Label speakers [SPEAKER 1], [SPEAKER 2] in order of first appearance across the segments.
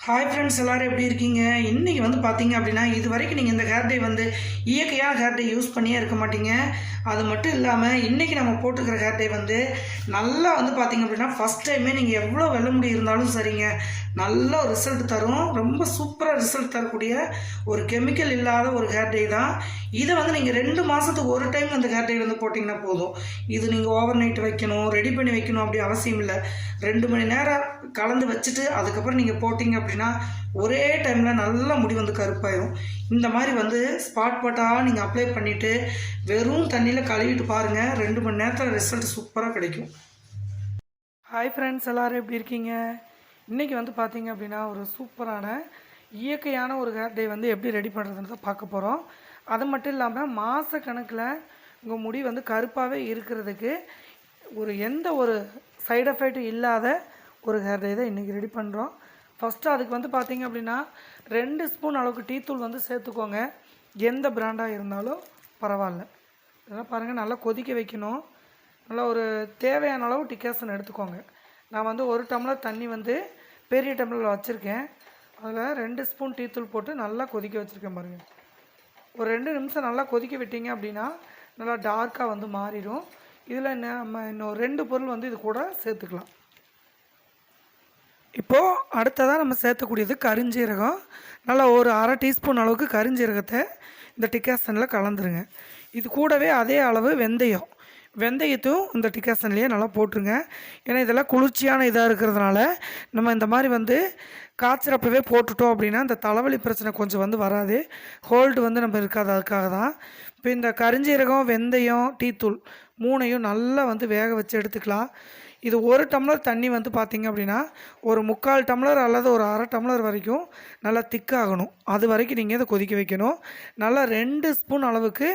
[SPEAKER 1] Hi friends, எல்லோரும் எப்படி இருக்கீங்க? இன்றைக்கி வந்து பார்த்தீங்க அப்படின்னா, இது வரைக்கும் நீங்கள் இந்த ஹேர் டே வந்து இயற்கையான ஹேர் டே யூஸ் பண்ணியே இருக்க மாட்டீங்க. அது மட்டும் இல்லாமல் இன்றைக்கி நம்ம போட்டுக்கிற ஹேர் டே வந்து நல்லா வந்து பார்த்தீங்க அப்படின்னா, ஃபஸ்ட் டைமே நீங்கள் எவ்வளோ வெள்ள முடி இருந்தாலும் சரிங்க, நல்ல ஒரு ரிசல்ட் தரும். ரொம்ப சூப்பராக ரிசல்ட் தரக்கூடிய ஒரு கெமிக்கல் இல்லாத ஒரு ஹேர் டே தான். இதை வந்து நீங்கள் 2 மாதத்துக்கு ஒரு டைம் அந்த ஹேர் டே வந்து போட்டிங்கன்னா போதும். இது நீங்கள் ஓவர் நைட் வைக்கணும், ரெடி பண்ணி வைக்கணும் அப்படி அவசியம் இல்லை. 2 மணி நேரம் கலந்து வச்சுட்டு அதுக்கப்புறம் நீங்கள் போட்டிங்க அப்படின்னா ஒரே டைமில் நல்லா முடி வந்து கருப்பாயிரும். இந்த மாதிரி வந்து ஸ்பாட் பாட்டாக நீங்கள் அப்ளை பண்ணிவிட்டு வெறும் தண்ணியில் கழுவிட்டு பாருங்கள், 2 மணி நேரத்தில் ரிசல்ட் சூப்பராக கிடைக்கும். ஹாய் ஃப்ரெண்ட்ஸ், எல்லோரும் எப்படி இருக்கீங்க? இன்றைக்கி வந்து பார்த்தீங்க அப்படின்னா ஒரு சூப்பரான இயற்கையான ஒரு ஹேர் டே வந்து எப்படி ரெடி பண்ணுறதுன்னு தான் பார்க்க போகிறோம். அது மட்டும் இல்லாமல் மாத கணக்கில் உங்கள் முடி வந்து கருப்பாகவே இருக்கிறதுக்கு எந்த ஒரு சைடு எஃபெக்ட்டும் இல்லாத ஒரு ஹேர் டே தான் இன்றைக்கி ரெடி பண்ணுறோம். ஃபஸ்ட்டு அதுக்கு வந்து பார்த்திங்க அப்படின்னா 2 ஸ்பூன் அளவுக்கு டீ தூள் வந்து சேர்த்துக்கோங்க. எந்த பிராண்டாக இருந்தாலும் பரவாயில்ல. இதெல்லாம் பாருங்கள், நல்லா கொதிக்க வைக்கணும். நல்லா ஒரு தேவையான அளவு டிகாஷன் எடுத்துக்கோங்க. நான் வந்து 1 டம்ளர் தண்ணி வந்து பெரிய டம்ளரில் வச்சுருக்கேன். அதில் 2 ஸ்பூன் டீ தூள் போட்டு நல்லா கொதிக்க வச்சுருக்கேன் பாருங்கள். ஒரு 2 நிமிஷம் நல்லா கொதிக்க விட்டீங்க அப்படின்னா நல்லா டார்க்காக வந்து மாறிடும். இதில் நம்ம இன்னும் 2 பொருள் வந்து இது கூட சேர்த்துக்கலாம். இப்போது அடுத்ததாக நம்ம சேர்த்தக்கூடியது கருஞ்சீரகம். நல்லா ஒரு அரை டீஸ்பூன் அளவுக்கு கருஞ்சீரகத்தை இந்த டிகாஷனில் கலந்துருங்க. இது கூடவே அதே அளவு வெந்தயத்தையும் இந்த டிகாஷன்லேயே நல்லா போட்டுருங்க. ஏன்னா இதெல்லாம் குளிர்ச்சியான இதாக இருக்கிறதுனால நம்ம இந்த மாதிரி வந்து காய்ச்சறப்பவே போட்டுட்டோம் அப்படின்னா இந்த தலைவலி பிரச்சனை கொஞ்சம் வந்து வராது, ஹோல்டு வந்து நம்ம இருக்காது. அதுக்காக தான் இப்போ இந்த கருஞ்சீரகம், வெந்தயம், டீத்தூள் 3ஐயும் நல்லா வந்து வேக வச்சு எடுத்துக்கலாம். இது 1 டம்ளர் தண்ணி வந்து பார்த்திங்க அப்படின்னா ஒரு 3/4 டம்ளர் அல்லது ஒரு அரை டம்ளர் வரைக்கும் நல்லா திக்காகணும். அது வரைக்கும் நீங்கள் இதை கொதிக்க வைக்கணும். நல்லா 2 ஸ்பூன் அளவுக்கு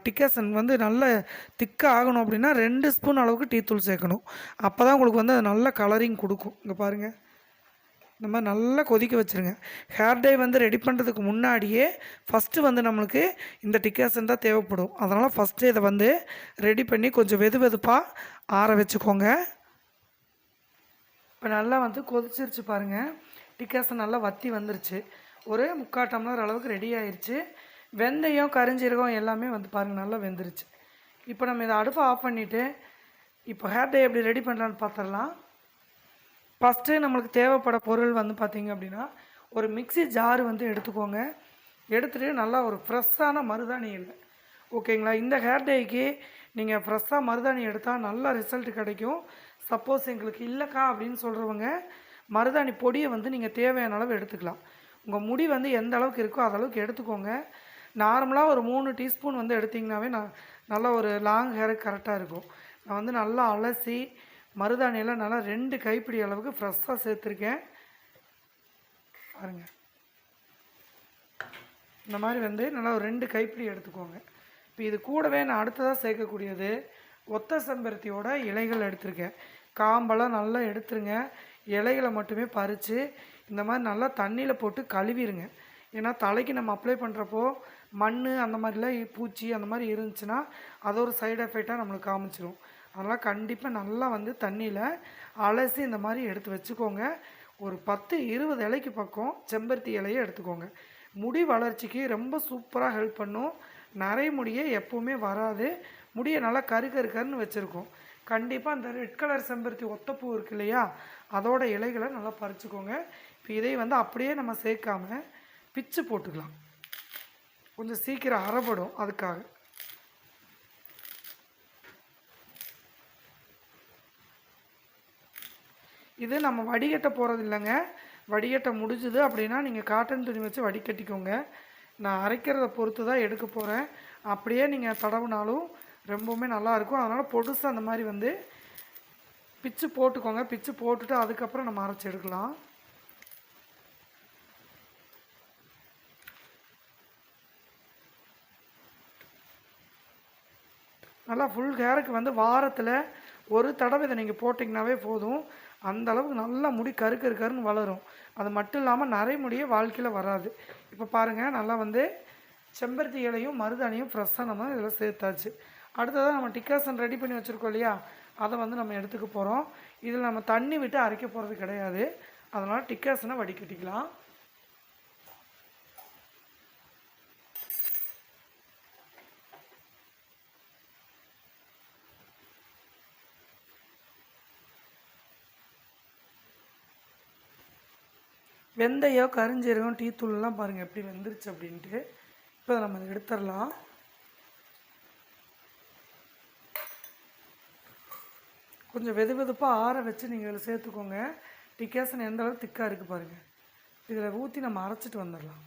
[SPEAKER 1] டிகாஷன் வந்து நல்ல திக்காக ஆகணும் அப்படின்னா 2 ஸ்பூன் அளவுக்கு டீ தூள் சேர்க்கணும். அப்போ தான் உங்களுக்கு வந்து அது நல்ல கலரிங் கொடுக்கும். இங்கே பாருங்கள், இந்த மாதிரி நல்லா கொதிக்க வச்சுருங்க. ஹேர் டே வந்து ரெடி பண்ணுறதுக்கு முன்னாடியே ஃபஸ்ட்டு வந்து நம்மளுக்கு இந்த டிகாஷன் தான் தேவைப்படும். அதனால் ஃபஸ்ட்டு இதை வந்து ரெடி பண்ணி கொஞ்சம் வெதுப்பாக ஆற வச்சுக்கோங்க. இப்போ நல்லா வந்து கொதிச்சிருச்சு பாருங்கள். டிகாஷன் நல்லா வற்றி வந்துருச்சு. ஒரு 3/4 டம்ளர் அளவுக்கு ரெடி ஆயிடுச்சு. வெந்தயம், கருஞ்சீரகம் எல்லாமே வந்து பாருங்கள் நல்லா வெந்துருச்சு. இப்போ நம்ம இதை அடுப்பை ஆஃப் பண்ணிவிட்டு இப்போ ஹேர் டே எப்படி ரெடி பண்ணலான்னு பார்த்துடலாம். ஃபஸ்ட்டு நம்மளுக்கு தேவைப்பட பொருள் வந்து பார்த்திங்க அப்படின்னா ஒரு மிக்ஸி ஜார் வந்து எடுத்துக்கோங்க. எடுத்துகிட்டு நல்லா ஒரு ஃப்ரெஷ்ஷான மருதாணி இல்லை, ஓகேங்களா? இந்த ஹேர் டேக்கு நீங்கள் ஃப்ரெஷ்ஷாக மருதாணி எடுத்தால் நல்ல ரிசல்ட் கிடைக்கும். சப்போஸ் எங்களுக்கு இல்லைக்கா அப்படின்னு சொல்கிறவங்க மருதாணி பொடியை வந்து நீங்கள் தேவையான அளவு எடுத்துக்கலாம். உங்கள் முடி வந்து எந்த அளவுக்கு இருக்கோ அதளவுக்கு எடுத்துக்கோங்க. நார்மலாக ஒரு 3 டீஸ்பூன் வந்து எடுத்திங்கனாவே நல்லா ஒரு லாங் ஹேருக்கு கரெக்டாக இருக்கும். நான் வந்து நல்லா அலசி மருதாணியில் நல்லா 2 கைப்பிடி அளவுக்கு ஃப்ரெஷ்ஷாக சேர்த்துருக்கேன் பாருங்கள். இந்த மாதிரி வந்து நல்லா ஒரு 2 கைப்பிடி எடுத்துக்கோங்க. இப்போ இது கூடவே நான் அடுத்ததாக சேர்க்கக்கூடியது ஒத்த செம்பருத்தியோட இலைகள் எடுத்திருக்கேன். காம்பெல்லாம் நல்லா எடுத்துருங்க. இலைகளை மட்டுமே பறித்து இந்த மாதிரி நல்லா தண்ணியில் போட்டு கழுவிடுங்க. ஏன்னா தலைக்கு நம்ம அப்ளை பண்ணுறப்போ மண் அந்த மாதிரிலாம் பூச்சி அந்த மாதிரி இருந்துச்சுன்னா அது ஒரு சைடு எஃபெக்டாக நம்மளுக்கு காமிச்சிடும். அதெல்லாம் கண்டிப்பாக நல்லா வந்து தண்ணியில் அலசி இந்த மாதிரி எடுத்து வச்சுக்கோங்க. ஒரு 10-20 இலைக்கு பக்கம் செம்பருத்தி இலையை எடுத்துக்கோங்க. முடி வளர்ச்சிக்கு ரொம்ப சூப்பராக ஹெல்ப் பண்ணும். நிறைய முடியே எப்போவுமே வராது. முடியை நல்லா கருன்னு வச்சுருக்கோம். கண்டிப்பாக அந்த ரெட் கலர் செம்பருத்தி ஒத்தப்பூ இருக்கு இல்லையா, அதோட இலைகளை நல்லா பறிச்சுக்கோங்க. இப்போ இதை வந்து அப்படியே நம்ம சேர்க்காமல் பிச்சு போட்டுக்கலாம், கொஞ்சம் சீக்கிரம் அறப்படும். அதுக்காக இது நம்ம வடிகட்ட போகிறது இல்லைங்க. வடிகட்ட முடிஞ்சுது அப்படின்னா நீங்கள் காட்டன் துணி வச்சு வடிகட்டிக்கோங்க. நான் அரைக்கிறத பொறுத்து தான் எடுக்க போகிறேன். அப்படியே நீங்கள் தடவுனாலும் ரொம்பவுமே நல்லாயிருக்கும். அதனால் பொடுசாக அந்த மாதிரி வந்து பிச்சு போட்டுக்கோங்க. பிச்சு போட்டுட்டு அதுக்கப்புறம் நம்ம அரைச்சி எடுக்கலாம். நல்லா ஃபுல் ஹேருக்கு வந்து வாரத்தில் ஒரு தடவை இதை நீங்கள் போட்டிங்கனாவே போதும். அந்த அளவுக்கு நல்லா முடி கருன்னு வளரும். அது மட்டும் இல்லாமல் நிறைய முடியே வாழ்க்கையில் வராது. இப்போ பாருங்கள், நல்லா வந்து செம்பருத்தி இலையும் மருதாணியும் ஃப்ரெஷ்ஷாக நம்ம இதில் சேர்த்தாச்சு. அடுத்ததாக நம்ம டிகாஷன் ரெடி பண்ணி வச்சுருக்கோம் இல்லையா, அதை வந்து நம்ம எடுத்துக்க போகிறோம். இதில் நம்ம தண்ணி விட்டு அரைக்க போகிறது கிடையாது. அதனால் டிக்காசனை வடிகட்டிக்கலாம். வெந்தயம், கருஞ்சீரகம், டீ தூள்லாம் பாருங்கள் எப்படி வெந்துருச்சு அப்படின்ட்டு. இப்போ நம்ம அதை எடுத்துடலாம். கொஞ்சம் வெதுப்பாக ஆற வச்சு நீங்கள் இதில் சேர்த்துக்கோங்க. டிக்காசன் எந்த அளவுக்கு திக்காக இருக்குது பாருங்கள். இதில் ஊற்றி நம்ம அரைச்சிட்டு வந்துடலாம்.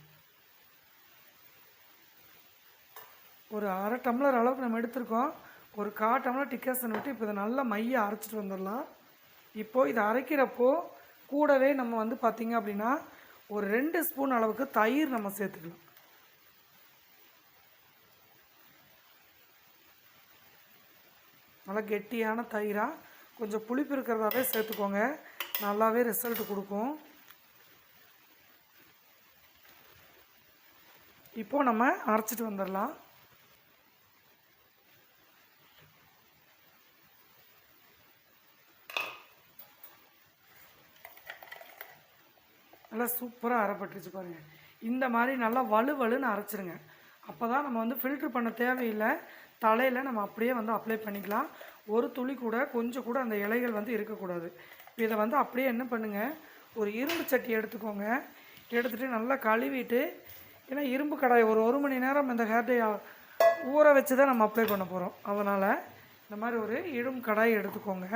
[SPEAKER 1] ஒரு அரை டம்ளர் அளவுக்கு நம்ம எடுத்துருக்கோம். ஒரு 1/4 டம்ளர் டிக்காசன் விட்டு இப்போ இதை நல்லா மைய அரைச்சிட்டு வந்துடலாம். இப்போது இதை அரைக்கிறப்போ கூடவே நம்ம வந்து பார்த்திங்க அப்படின்னா ஒரு 2 ஸ்பூன் அளவுக்கு தயிர் நம்ம சேர்த்துக்கலாம். நல்லா கெட்டியான தயிராக கொஞ்சம் புளிப்பு இருக்கிறதாவே சேர்த்துக்கோங்க. நல்லாவே ரிசல்ட் கொடுக்கும். இப்போது நம்ம அரைச்சிட்டு வந்துடலாம். நல்லா சூப்பராக அரைப்பட்டுருச்சு பாருங்கள். இந்த மாதிரி நல்லா வலுவலுன்னு அரைச்சிருங்க. அப்போ தான் நம்ம வந்து ஃபில்ட்ரு பண்ண தேவையில்லை. தலையில் நம்ம அப்படியே வந்து அப்ளை பண்ணிக்கலாம். ஒரு துளி கூட கொஞ்சம் கூட அந்த இலைகள் வந்து இருக்கக்கூடாது. இதை வந்து அப்படியே என்ன பண்ணுங்கள், ஒரு இரும்பு சட்டி எடுத்துக்கோங்க. எடுத்துகிட்டு நல்லா கழுவிட்டு, ஏன்னா இரும்பு கடாய் ஒரு மணி நேரம் இந்த ஹேர் டை ஊற வச்சு தான் நம்ம அப்ளை பண்ண போகிறோம். அதனால் இந்த மாதிரி ஒரு இரும்பு கடாய் எடுத்துக்கோங்க.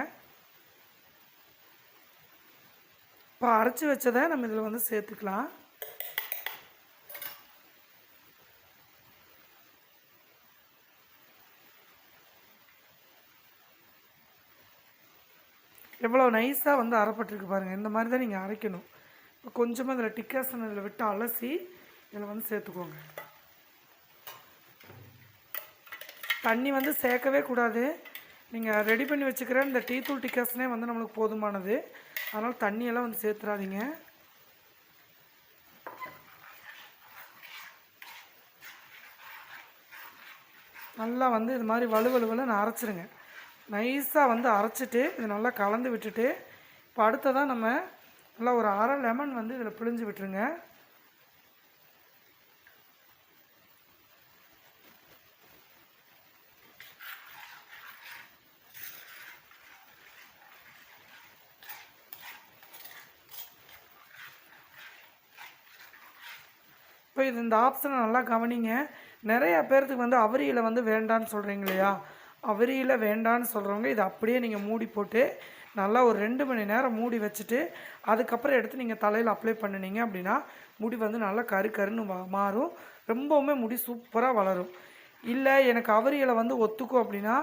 [SPEAKER 1] இப்போ அரைச்சி வச்சதை நம்ம இதில் வந்து சேர்த்துக்கலாம். எவ்வளோ நைஸாக வந்து அரைப்பட்டிருக்கு பாருங்கள். இந்த மாதிரி தான் நீங்கள் அரைக்கணும். இப்போ கொஞ்சமாக இதில் டிக்காசன் இதில் விட்டு அலசி இதில் வந்து சேர்த்துக்கோங்க. தண்ணி வந்து சேர்க்கவே கூடாது. நீங்கள் ரெடி பண்ணி வச்சுக்கிற இந்த டீ தூள் டிக்காசனே வந்து நம்மளுக்கு போதுமானது. அதனால் தண்ணியெல்லாம் வந்து சேர்த்துறாதீங்க. நல்லா வந்து இது மாதிரி வலுவலுன்னு அரைச்சிருங்க. நைஸாக வந்து அரைச்சிட்டு இது நல்லா கலந்து விட்டுட்டு, இப்போ அடுத்ததான் நம்ம நல்லா ஒரு அரை லெமன் வந்து இதில் பிழிஞ்சு விட்டுருங்க. இப்போ இது இந்த ஆப்ஷனை நல்லா கவனிங்க. நிறைய பேர்த்துக்கு வந்து அவரியில் வந்து வேண்டான்னு சொல்கிறீங்க இல்லையா? அவரியில் வேண்டான்னு சொல்கிறவங்க இதை அப்படியே நீங்கள் மூடி போட்டு நல்லா ஒரு 2 மணி நேரம் மூடி வச்சுட்டு அதுக்கப்புறம் எடுத்து நீங்கள் தலையில் அப்ளை பண்ணினீங்க அப்படின்னா முடி வந்து நல்லா கருன்னு மாறும். ரொம்பவுமே முடி சூப்பராக வளரும். இல்லை எனக்கு அவரியில் வந்து ஒத்துக்கும் அப்படின்னா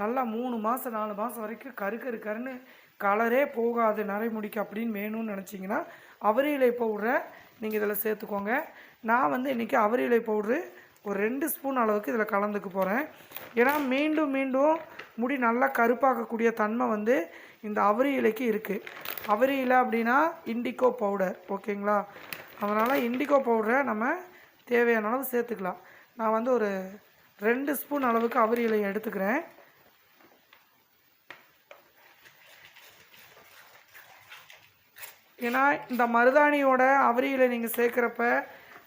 [SPEAKER 1] நல்லா 3 மாதம் 4 மாதம் வரைக்கும் கருன்னு கலரே போகாது நரைமுடிக்கு அப்படின்னு வேணும்னு நினச்சிங்கன்னா அவரியிலை பவுடரை நீங்கள் இதில் சேர்த்துக்கோங்க. நான் வந்து இன்றைக்கி அவரியிலை பவுட்ரு ஒரு 2 ஸ்பூன் அளவுக்கு இதில் கலந்துக்க போகிறேன். ஏன்னா மீண்டும் முடி நல்லா கருப்பாக்கக்கூடிய தன்மை வந்து இந்த அவரி இலைக்கு இருக்குது. அவரி இலை அப்படின்னா இண்டிகோ பவுடர், ஓகேங்களா? அதனால் இண்டிகோ பவுடரை நம்ம தேவையான அளவு சேர்த்துக்கலாம். நான் வந்து ஒரு 2 ஸ்பூன் அளவுக்கு அவரி இலையை எடுத்துக்கிறேன். ஏன்னா இந்த மருதாணியோட அவரி இலை நீங்கள் சேர்க்குறப்ப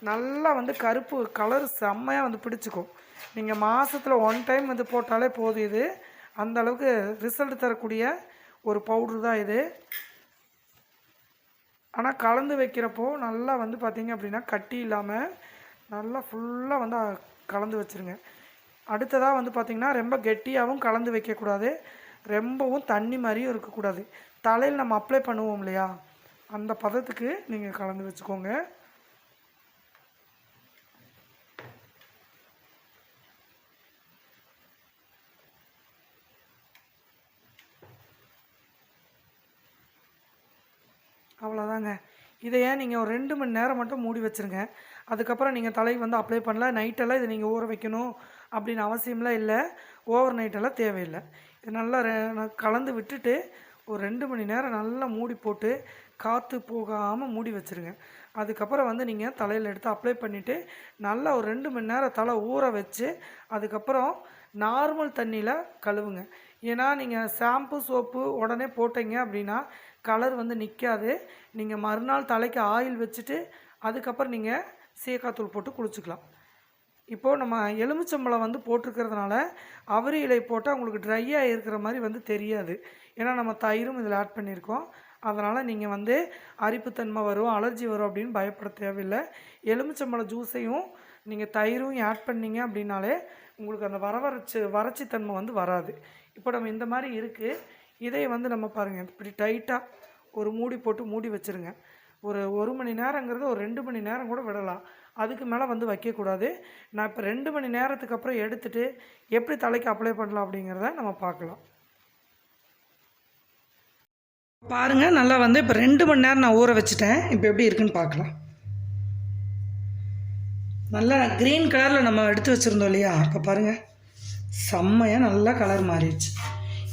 [SPEAKER 1] நல்லா வந்து கருப்பு கலர் செம்மையாக வந்து பிடிச்சிக்கும். நீங்கள் மாதத்தில் 1 டைம் வந்து போட்டாலே போதும். இது அந்த அளவுக்கு ரிசல்ட் தரக்கூடிய ஒரு பவுட்ரு தான் இது. ஆனால் கலந்து வைக்கிறப்போ நல்லா வந்து பார்த்திங்க அப்படின்னா கட்டி இல்லாமல் நல்லா ஃபுல்லாக வந்து கலந்து வச்சுருங்க. அடுத்ததாக வந்து பார்த்திங்கன்னா ரொம்ப கெட்டியாகவும் கலந்து வைக்கக்கூடாது, ரொம்பவும் தண்ணி மாதிரியும் இருக்கக்கூடாது. தலையில் நம்ம அப்ளை பண்ணுவோம் இல்லையா, அந்த பதத்துக்கு நீங்கள் கலந்து வச்சுக்கோங்க. அவ்வளோதாங்க. இதை ஏன் நீங்கள் ஒரு 2 மணி நேரம் மட்டும் மூடி வச்சுருங்க. அதுக்கப்புறம் நீங்கள் தலைக்கு வந்து அப்ளை பண்ணலாம். நைட்டெல்லாம் இதை நீங்கள் ஊற வைக்கணும் அப்படின்னு அவசியம்லாம் இல்லை. ஓவர் நைட்டெல்லாம் தேவையில்லை. இது நல்லா கலந்து விட்டுட்டு ஒரு 2 மணி நேரம் நல்லா மூடி போட்டு காற்று போகாமல் மூடி வச்சுருங்க. அதுக்கப்புறம் வந்து நீங்கள் தலையில் எடுத்து அப்ளை பண்ணிவிட்டு நல்லா ஒரு 2 மணி நேரம் தலை ஊற வச்சு அதுக்கப்புறம் நார்மல் தண்ணியில் கழுவுங்க. ஏன்னா நீங்கள் ஷாம்பு சோப்பு உடனே போட்டீங்க அப்படின்னா கலர் வந்து நிற்காது. நீங்கள் மறுநாள் தலைக்கு ஆயில் வச்சுட்டு அதுக்கப்புறம் நீங்கள் சீயக்காய் தூள் போட்டு குளிச்சுக்கலாம். இப்போது நம்ம எலுமிச்சம்பழம் வந்து போட்டிருக்கிறதுனால அவரி இலை போட்டால் உங்களுக்கு ட்ரையாக இருக்கிற மாதிரி வந்து தெரியாது. ஏன்னா நம்ம தயிரும் இதில் ஆட் பண்ணியிருக்கோம். அதனால் நீங்கள் வந்து அரிப்புத்தன்மை வரும், அலர்ஜி வரும் அப்படின்னு பயப்பட தேவையில்லை. எலுமிச்சம்பழ ஜூஸையும் நீங்கள் தயிரும் ஆட் பண்ணிங்க அப்படின்னாலே உங்களுக்கு அந்த வறட்சித்தன்மை வந்து வராது. இப்போ நம்ம இந்த மாதிரி இருக்குது. இதை வந்து நம்ம பாருங்கள், இப்படி டைட்டாக ஒரு மூடி போட்டு மூடி வச்சுருங்க. ஒரு மணி நேரங்கிறது ஒரு 2 மணி நேரம் கூட விடலாம். அதுக்கு மேலே வந்து வைக்கக்கூடாது. நான் இப்போ 2 மணி நேரத்துக்கு அப்புறம் எடுத்துகிட்டு எப்படி தலைக்கு அப்ளை பண்ணலாம் அப்படிங்கிறத நம்ம பார்க்கலாம். பாருங்கள், நல்லா வந்து இப்போ 2 மணி நேரம் நான் ஊற வச்சுட்டேன். இப்போ எப்படி இருக்குன்னு பார்க்கலாம். நல்லா க்ரீன் கலரில் நம்ம எடுத்து வச்சுருந்தோம் இல்லையா, இப்போ பாருங்கள் செம்மையாக நல்லா கலர் மாறிடுச்சு.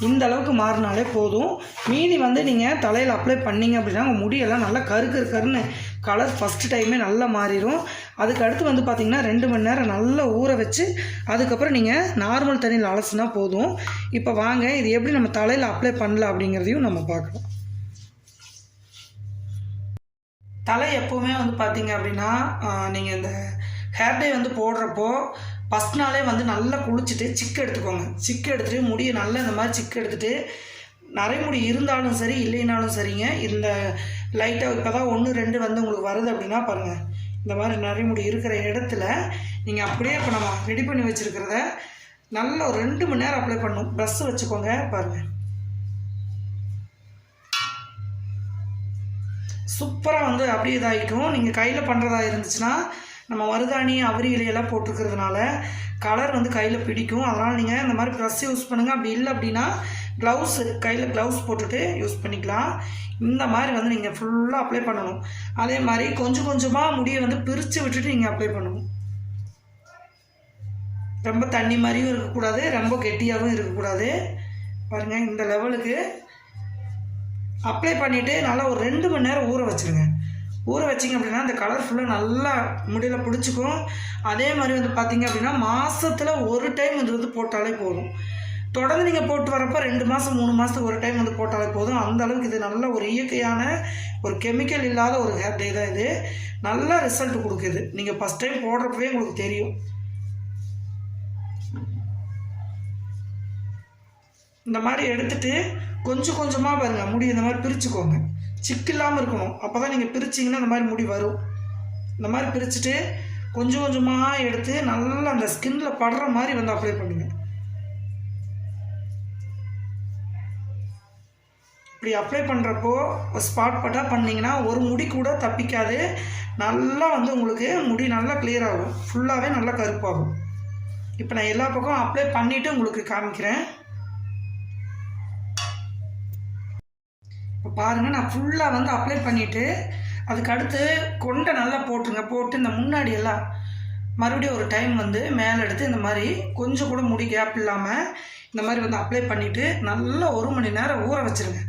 [SPEAKER 1] இந்த அளவுக்கு மாறினாலே போதும். மீதி வந்து நீங்கள் தலையில் அப்ளை பண்ணிங்க அப்படின்னா உங்கள் முடியெல்லாம் நல்லா கருன்னு கலர் ஃபஸ்ட்டு டைமே நல்லா மாறிடும். அதுக்கு அடுத்து வந்து பார்த்திங்கன்னா 2 மணி நேரம் நல்லா ஊற வச்சு அதுக்கப்புறம் நீங்கள் நார்மல் தண்ணியில் அலசுனா போதும். இப்போ வாங்க இது எப்படி நம்ம தலையில் அப்ளை பண்ணல அப்படிங்கிறதையும் நம்ம பார்க்கலாம். தலை எப்போவுமே வந்து பார்த்திங்க அப்படின்னா நீங்கள் இந்த ஹேர் டை வந்து போடுறப்போ ஃபஸ்ட் நாளே வந்து நல்லா குளிச்சுட்டு சிக்கு எடுத்துக்கோங்க. சிக்கு எடுத்துகிட்டு முடியை நல்லா இந்த மாதிரி சிக்கு எடுத்துகிட்டு நரைமுடி இருந்தாலும் சரி இல்லைனாலும் சரிங்க, இந்த லைட்டாக இப்போ தான் 1 2 வந்து உங்களுக்கு வருது அப்படின்னா பாருங்கள், இந்த மாதிரி நரைமுடி இருக்கிற இடத்துல நீங்கள் அப்படியே இப்போ நம்ம ரெடி பண்ணி வச்சுருக்கிறத நல்லா ஒரு 2 மணி நேரம் அப்ளை பண்ணணும். ப்ரஷ் வச்சுக்கோங்க. பாருங்கள் சூப்பராக வந்து அப்படியே இதாகிக்கும். நீங்கள் கையில் பண்ணுறதா இருந்துச்சுன்னா நம்ம மருதாணி அவரி இலையெல்லாம் போட்டுருக்கிறதுனால கலர் வந்து கையில் பிடிக்கும். அதனால் நீங்கள் இந்த மாதிரி ப்ரஷ் யூஸ் பண்ணுங்கள். அப்படி இல்லை அப்படின்னா கையில் க்ளவுஸ் போட்டுட்டு யூஸ் பண்ணிக்கலாம். இந்த மாதிரி வந்து நீங்கள் ஃபுல்லாக அப்ளை பண்ணணும். அதே மாதிரி கொஞ்சம் கொஞ்சமாக முடியை வந்து பிரித்து விட்டுட்டு நீங்கள் அப்ளை பண்ணணும். ரொம்ப தண்ணி மாதிரியும் இருக்கக்கூடாது, ரொம்ப கெட்டியாகவும் இருக்கக்கூடாது. பாருங்கள் இந்த லெவலுக்கு அப்ளை பண்ணிவிட்டு நல்லா ஒரு 2 மணி நேரம் ஊற வச்சுருங்க. ஊற வச்சிங்க அப்படின்னா அந்த கலர் ஃபுல்லாக நல்லா முடியில் பிடிச்சிக்கும். அதே மாதிரி வந்து பார்த்திங்க அப்படின்னா மாதத்தில் ஒரு டைம் இது வந்து போட்டாலே போதும். தொடர்ந்து நீங்கள் போட்டு வரப்போ 2 மாதம் 3 மாதத்துக்கு ஒரு டைம் வந்து போட்டாலே போதும். அந்த அளவுக்கு இது நல்ல ஒரு இயற்கையான ஒரு கெமிக்கல் இல்லாத ஒரு ஹேர் டை தான் இது. நல்ல ரிசல்ட் கொடுக்குது. நீங்கள் ஃபஸ்ட் டைம் போடுறப்பவே உங்களுக்கு தெரியும். இந்த மாதிரி எடுத்துகிட்டு கொஞ்சம் கொஞ்சமாக பாருங்கள் முடி இந்த மாதிரி பிரிச்சுக்கோங்க. சிக்கு இல்லாமல் இருக்கணும். அப்போ தான் நீங்கள் பிரிச்சிங்கன்னா இந்த மாதிரி முடி வரும். இந்த மாதிரி பிரிச்சுட்டு கொஞ்சம் கொஞ்சமாக எடுத்து நல்லா அந்த ஸ்கின்ல படுற மாதிரி வந்து அப்ளை பண்ணுங்கள். இப்படி அப்ளை பண்ணுறப்போ ஸ்பாட் பட்டாக பண்ணிங்கன்னா ஒரு முடி கூட தப்பிக்காது. நல்லா வந்து உங்களுக்கு முடி நல்லா கிளியர் ஆகும். ஃபுல்லாகவே நல்லா கருப்பாகும். இப்போ நான் எல்லா பக்கம் அப்ளை பண்ணிவிட்டு உங்களுக்கு காமிக்கிறேன். இப்போ பாருங்கள், நான் ஃபுல்லாக வந்து அப்ளை பண்ணிவிட்டு அதுக்கு அடுத்து கொண்டை நல்லா போட்டுருங்க. போட்டு இந்த முன்னாடி எல்லாம் மறுபடியும் ஒரு டைம் வந்து மேலே எடுத்து இந்த மாதிரி கொஞ்சம் கூட முடி கேப் இல்லாமல் இந்த மாதிரி வந்து அப்ளை பண்ணிவிட்டு நல்லா 1 மணி நேரம் ஊற வச்சுருங்க.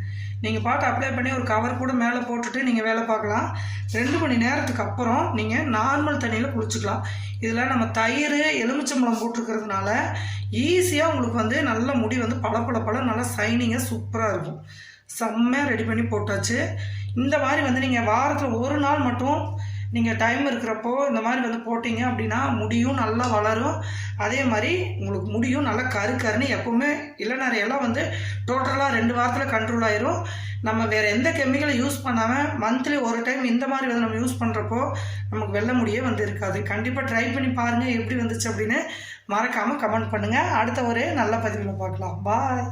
[SPEAKER 1] நீங்கள் பாட்டு அப்ளை பண்ணி ஒரு கவர் கூட மேலே போட்டுட்டு நீங்கள் வேலை பார்க்கலாம். 2 மணி நேரத்துக்கு அப்புறம் நீங்கள் நார்மல் தண்ணியில் குளிச்சுக்கலாம். இதில் நம்ம தயிர் எலுமிச்சம்பழம் போட்டிருக்கிறதுனால ஈஸியாக உங்களுக்கு வந்து நல்ல முடி வந்து பல நல்லா சைனிங்காக சூப்பராக இருக்கும். செம்மையாக ரெடி பண்ணி போட்டாச்சு. இந்த மாதிரி வந்து நீங்கள் வாரத்தில் ஒரு நாள் மட்டும் நீங்கள் டைம் இருக்கிறப்போ இந்த மாதிரி வந்து போட்டிங்க அப்படின்னா முடியும் நல்லா வளரும். அதே மாதிரி உங்களுக்கு முடியும் நல்லா கருன்னு எப்போவுமே இளநரையெல்லாம் வந்து டோட்டலாக 2 வாரத்தில் கண்ட்ரோல் ஆயிரும். நம்ம வேறு எந்த கெமிக்கலை யூஸ் பண்ணாமல் மந்த்லி ஒரு டைம் இந்த மாதிரி வந்து நம்ம யூஸ் பண்ணுறப்போ நமக்கு வெள்ளை முடியே வந்து இருக்காது. கண்டிப்பாக ட்ரை பண்ணி பாருங்கள் எப்படி வந்துச்சு அப்படின்னு. மறக்காமல் கமெண்ட் பண்ணுங்கள். அடுத்த ஒரு நல்ல பதிவில் பார்க்கலாம். பாய்.